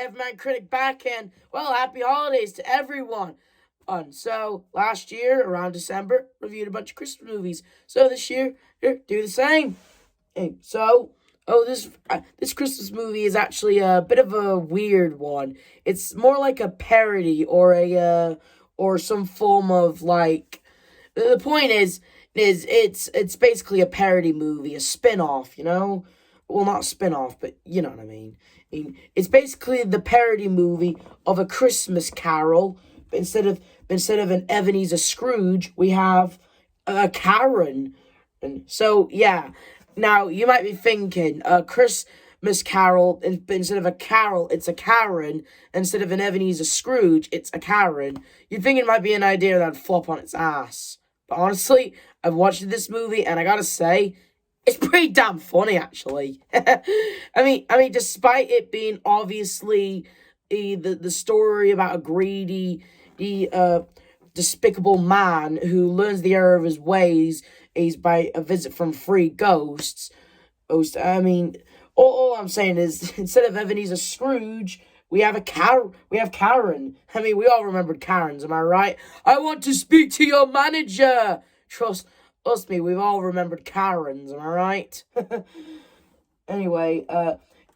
5-man critic back, and, well, happy holidays to everyone. So, last year, around December, reviewed a bunch of Christmas movies. So, this year, here, do the same. This Christmas movie is actually a bit of a weird one. It's more like a parody or some form of, like, the point is it's basically a parody movie, a spin-off, you know? Well, not spin-off, but you know what I mean. It's basically the parody movie of A Christmas Carol, but instead of an Ebenezer Scrooge, we have a Karen. And so, yeah. Now, you might be thinking, a Christmas Carol, instead of a Carol, it's a Karen. Instead of an Ebenezer Scrooge, it's a Karen. You'd think it might be an idea that'd flop on its ass. But honestly, I've watched this movie, and I gotta say, it's pretty damn funny, actually. Despite it being obviously the story about a greedy, despicable man who learns the error of his ways is by a visit from three ghosts. All I'm saying is, instead of Ebenezer Scrooge, we have Karen. We all remembered Karens, am I right? I want to speak to your manager. Trust me, we've all remembered Karens, am I right? Anyway,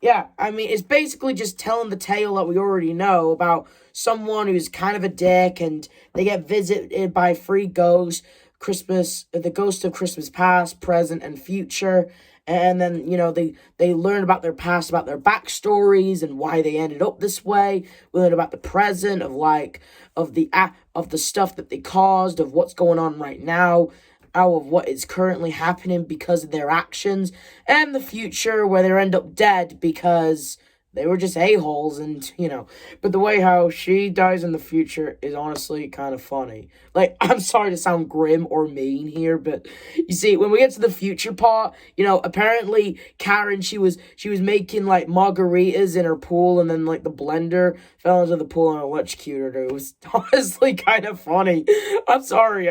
it's basically just telling the tale that we already know about someone who's kind of a dick, and they get visited by three ghosts, the ghost of Christmas past, present, and future. And then, they learn about their past, about their backstories, and why they ended up this way. We learn about the present, of the stuff that they caused, of what's going on right now, out of what is currently happening because of their actions, and the future, where they end up dead because they were just a-holes, but the way how she dies in the future is honestly kind of funny. Like, I'm sorry to sound grim or mean here, but you see, when we get to the future part, apparently Karen, she was making, like, margaritas in her pool, and then, like, the blender fell into the pool and electrocuted her. It was honestly kind of funny. I'm sorry,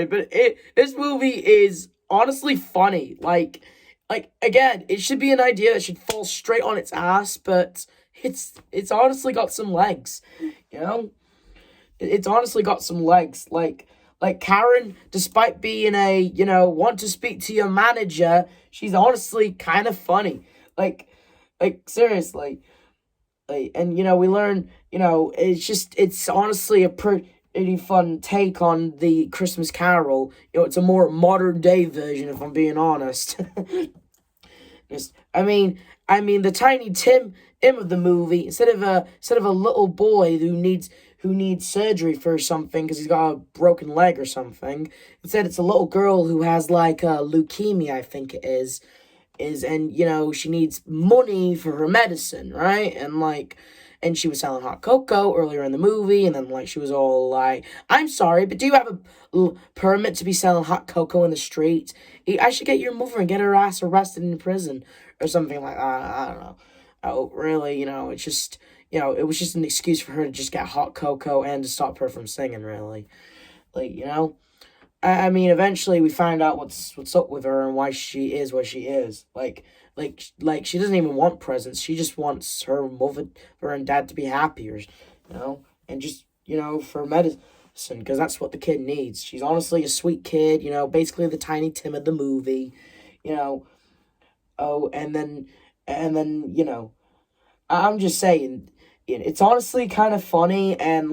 but this movie is honestly funny. Like, again, it should be an idea that should fall straight on its ass, but it's honestly got some legs, It's honestly got some legs. Like Karen, despite being want to speak to your manager, she's honestly kind of funny. Like, seriously. And, we learn, it's honestly a pretty fun take on the Christmas Carol. It's a more modern day version, if I'm being honest. The Tiny Tim of the movie, instead of a little boy who needs surgery for something because he's got a broken leg or something, instead it's a little girl who has like leukemia, I think it is, and she needs money for her medicine, right? And she was selling hot cocoa earlier in the movie, and then, she was all like, I'm sorry, but do you have a permit to be selling hot cocoa in the street? I should get your mother and get her ass arrested in prison, or something like that. I don't know. Oh, really, it's just, it was just an excuse for her to just get hot cocoa and to stop her from singing, really. Eventually we find out what's up with her and why she is what she is. Like she doesn't even want presents. She just wants her mother and dad to be happier, and just, for medicine, because that's what the kid needs. She's honestly a sweet kid, basically the Tiny Tim of the movie, Oh, and then, I'm just saying, it's honestly kind of funny, and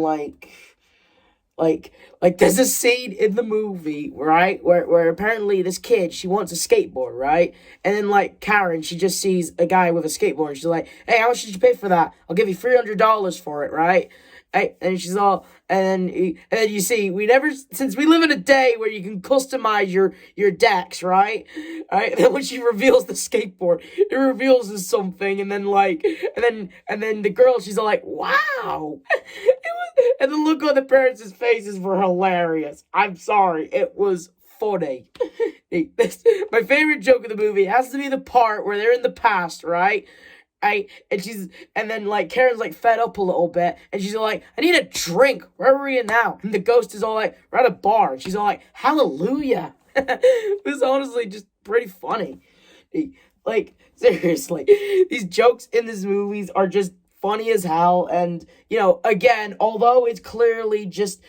there's a scene in the movie, right, where apparently this kid, she wants a skateboard, right, and then, Karen, she just sees a guy with a skateboard, and she's like, hey, how much did you pay for that? I'll give you $300 for it, right? And she's all, and then you see, since we live in a day where you can customize your decks, right? And then when she reveals the skateboard, it reveals as something, and then the girl, she's all like, wow! And the look on the parents' faces were hilarious. I'm sorry, it was funny. My favorite joke of the movie has to be the part where they're in the past, right? And then Karen's fed up a little bit, and she's all like, I need a drink. Where are we in now? And the ghost is all like, we're at a bar. And she's all like, hallelujah. It was honestly just pretty funny. Seriously, these jokes in these movies are just funny as hell. And, you know, again, although it's clearly just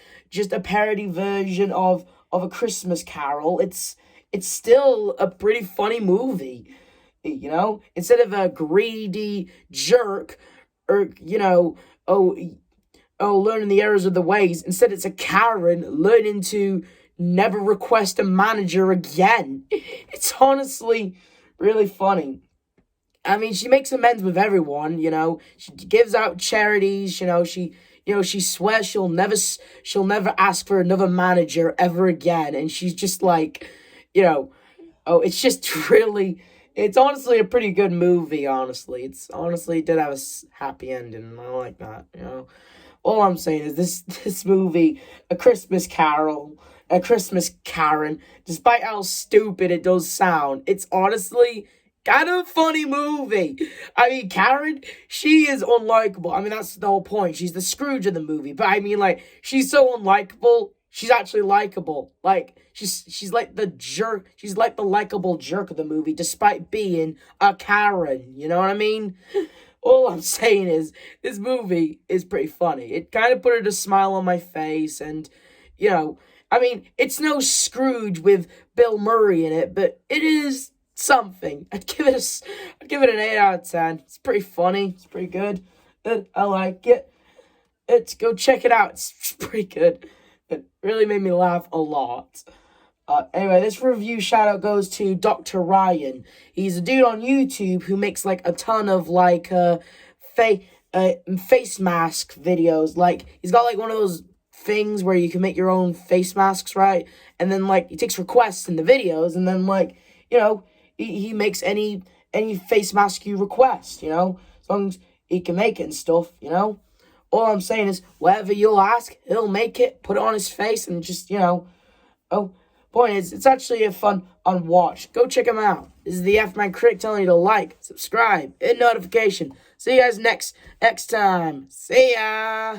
a parody version of A Christmas Carol, it's still a pretty funny movie. You know, instead of a greedy jerk, or, you know, learning the errors of the ways, instead it's a Karen learning to never request a manager again. It's honestly really funny. I mean, she makes amends with everyone, you know. She gives out charities, you know. She swears she'll never ask for another manager ever again. And she's just like, you know, oh, it's just really, it's honestly a pretty good movie, honestly. It's honestly did have a happy ending, and I like that, you know. All I'm saying is this movie, A Christmas Carol, A Christmas Karen, despite how stupid it does sound, it's honestly kind of a funny movie. I mean, Karen, she is unlikable. I mean, that's the whole point. She's the Scrooge of the movie. But I mean, like, she's so unlikable, she's actually likable. Like, she's like the jerk. She's like the likable jerk of the movie, despite being a Karen. You know what I mean? All I'm saying is, this movie is pretty funny. It kind of put a smile on my face, and, you know, I mean, it's no Scrooge with Bill Murray in it, but it is something. I'd give it an 8 out of 10. It's pretty funny. It's pretty good. I like it. Go check it out. It's pretty good. It really made me laugh a lot. Anyway, this review shout out goes to Dr. Ryan. He's a dude on YouTube who makes like a ton of like face mask videos. Like, he's got like one of those things where you can make your own face masks, right? And then like he takes requests in the videos, and then like, you know, he makes any face mask you request, you know, as long as he can make it and stuff, you know. All I'm saying is, whatever you'll ask, he'll make it, put it on his face, and just, you know, point is, it's actually a fun watch. Go check him out. This is the F-Man Critic telling you to like, subscribe, hit notification. See you guys next time. See ya!